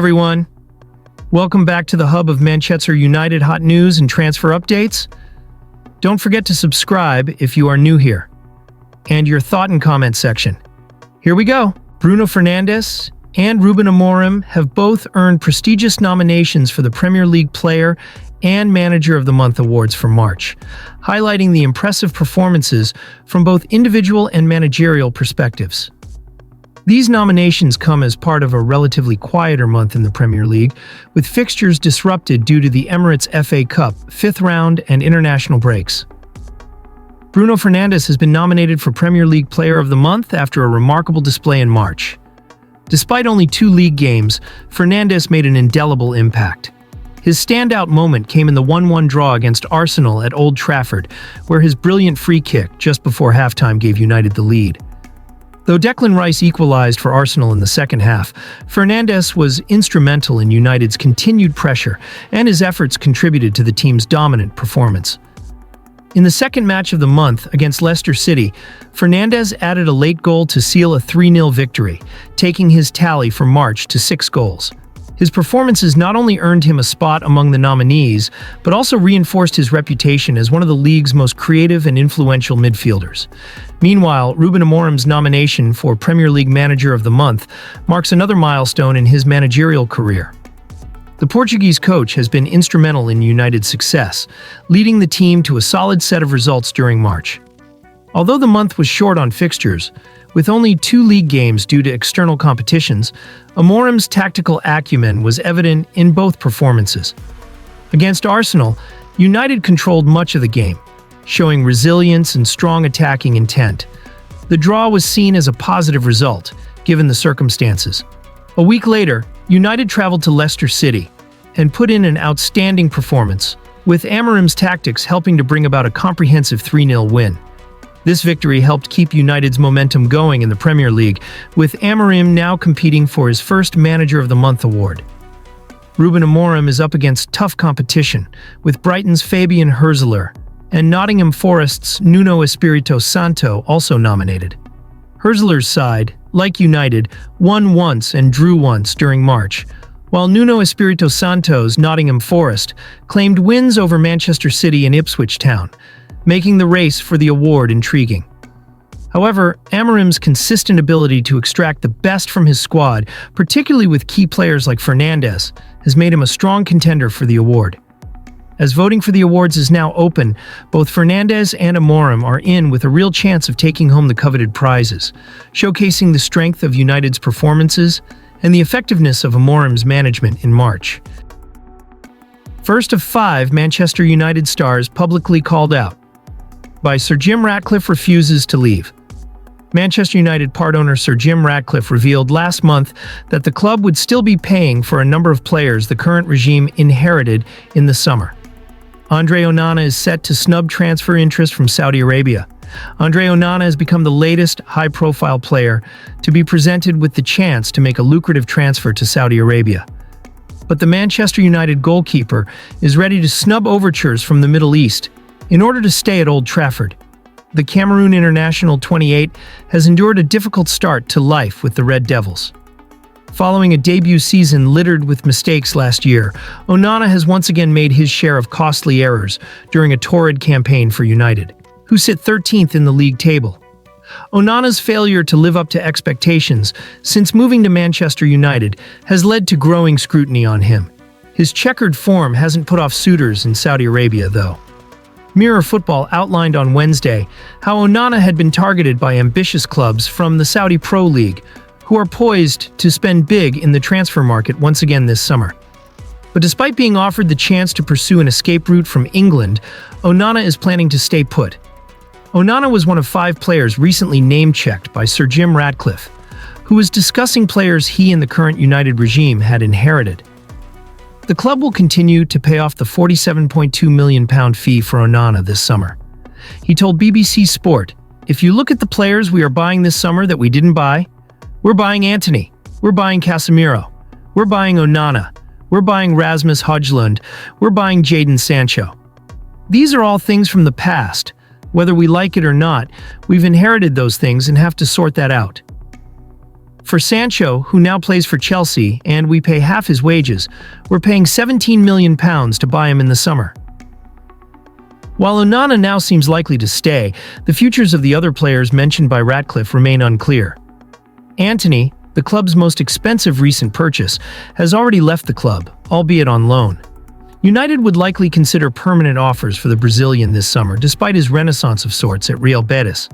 everyone. Welcome back to the hub of Manchester United hot news and transfer updates. Don't forget to subscribe if you are new here. And your thought and comment section. Here we go. Bruno Fernandes and RUBEN AMORIM have both earned prestigious nominations for the Premier League Player and Manager of the Month awards for March, highlighting the impressive performances from both individual and managerial perspectives. These nominations come as part of a relatively quieter month in the Premier League, with fixtures disrupted due to the Emirates FA Cup, 5th round, and international breaks. Bruno Fernandes has been nominated for Premier League Player of the Month after a remarkable display in March. Despite only 2 league games, Fernandes made an indelible impact. His standout moment came in the 1-1 draw against Arsenal at Old Trafford, where his brilliant free kick just before halftime gave United the lead. Though Declan Rice equalized for Arsenal in the second half, Fernandes was instrumental in United's continued pressure, and his efforts contributed to the team's dominant performance. In the second match of the month against Leicester City, Fernandes added a late goal to seal a 3-0 victory, taking his tally for March to 6 goals. His performances not only earned him a spot among the nominees, but also reinforced his reputation as one of the league's most creative and influential midfielders. Meanwhile, RUBEN AMORIM's nomination for Premier League Manager of the Month marks another milestone in his managerial career. The Portuguese coach has been instrumental in United's success, leading the team to a solid set of results during March. Although the month was short on fixtures, with only 2 league games due to external competitions, AMORIM's tactical acumen was evident in both performances. Against Arsenal, United controlled much of the game, showing resilience and strong attacking intent. The draw was seen as a positive result, given the circumstances. A week later, United traveled to Leicester City and put in an outstanding performance, with AMORIM's tactics helping to bring about a comprehensive 3-0 win. This victory helped keep United's momentum going in the Premier League, with AMORIM now competing for his first Manager of the Month award. RUBEN AMORIM is up against tough competition, with Brighton's Fabian Hürzeler and Nottingham Forest's Nuno Espirito Santo also nominated. Hürzeler's side, like United, won once and drew once during March, while Nuno Espirito Santo's Nottingham Forest claimed wins over Manchester City and Ipswich Town, making the race for the award intriguing. However, AMORIM's consistent ability to extract the best from his squad, particularly with key players like Fernandes, has made him a strong contender for the award. As voting for the awards is now open, both Fernandes and AMORIM are in with a real chance of taking home the coveted prizes, showcasing the strength of United's performances and the effectiveness of AMORIM's management in March. First of 5 Manchester United stars publicly called out. By Sir Jim Ratcliffe refuses to leave. Manchester United part owner Sir Jim Ratcliffe revealed last month that the club would still be paying for a number of players the current regime inherited in the summer. Andre Onana is set to snub transfer interest from Saudi Arabia. Andre Onana has become the latest high-profile player to be presented with the chance to make a lucrative transfer to Saudi Arabia. But the Manchester United goalkeeper is ready to snub overtures from the Middle East in order to stay at Old Trafford. The Cameroon international 28 has endured a difficult start to life with the Red Devils. Following a debut season littered with mistakes last year, Onana has once again made his share of costly errors during a torrid campaign for United, who sit 13th in the league table. Onana's failure to live up to expectations since moving to Manchester United has led to growing scrutiny on him. His checkered form hasn't put off suitors in Saudi Arabia, though. Mirror Football outlined on Wednesday how Onana had been targeted by ambitious clubs from the Saudi Pro League, who are poised to spend big in the transfer market once again this summer. But despite being offered the chance to pursue an escape route from England, Onana is planning to stay put. Onana was one of 5 players recently name-checked by Sir Jim Ratcliffe, who was discussing players he and the current United regime had inherited. The club will continue to pay off the £47.2 million fee for Onana this summer. He told BBC Sport, "If you look at the players we are buying this summer that we didn't buy, we're buying Antony, we're buying Casemiro, we're buying Onana, we're buying Rasmus Højlund, we're buying Jadon Sancho. These are all things from the past. Whether we like it or not, we've inherited those things and have to sort that out." For Sancho, who now plays for Chelsea, and we pay half his wages, we're paying £17 million to buy him in the summer. While Onana now seems likely to stay, the futures of the other players mentioned by Ratcliffe remain unclear. Antony, the club's most expensive recent purchase, has already left the club, albeit on loan. United would likely consider permanent offers for the Brazilian this summer, despite his renaissance of sorts at Real Betis.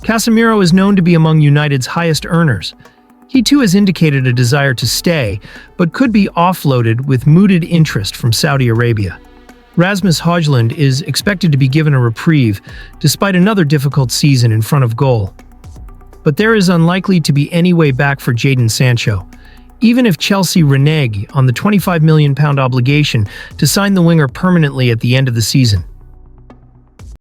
Casemiro is known to be among United's highest earners. He too has indicated a desire to stay, but could be offloaded with mooted interest from Saudi Arabia. Rasmus Højlund is expected to be given a reprieve, despite another difficult season in front of goal. But there is unlikely to be any way back for Jadon Sancho, even if Chelsea renege on the £25 million obligation to sign the winger permanently at the end of the season.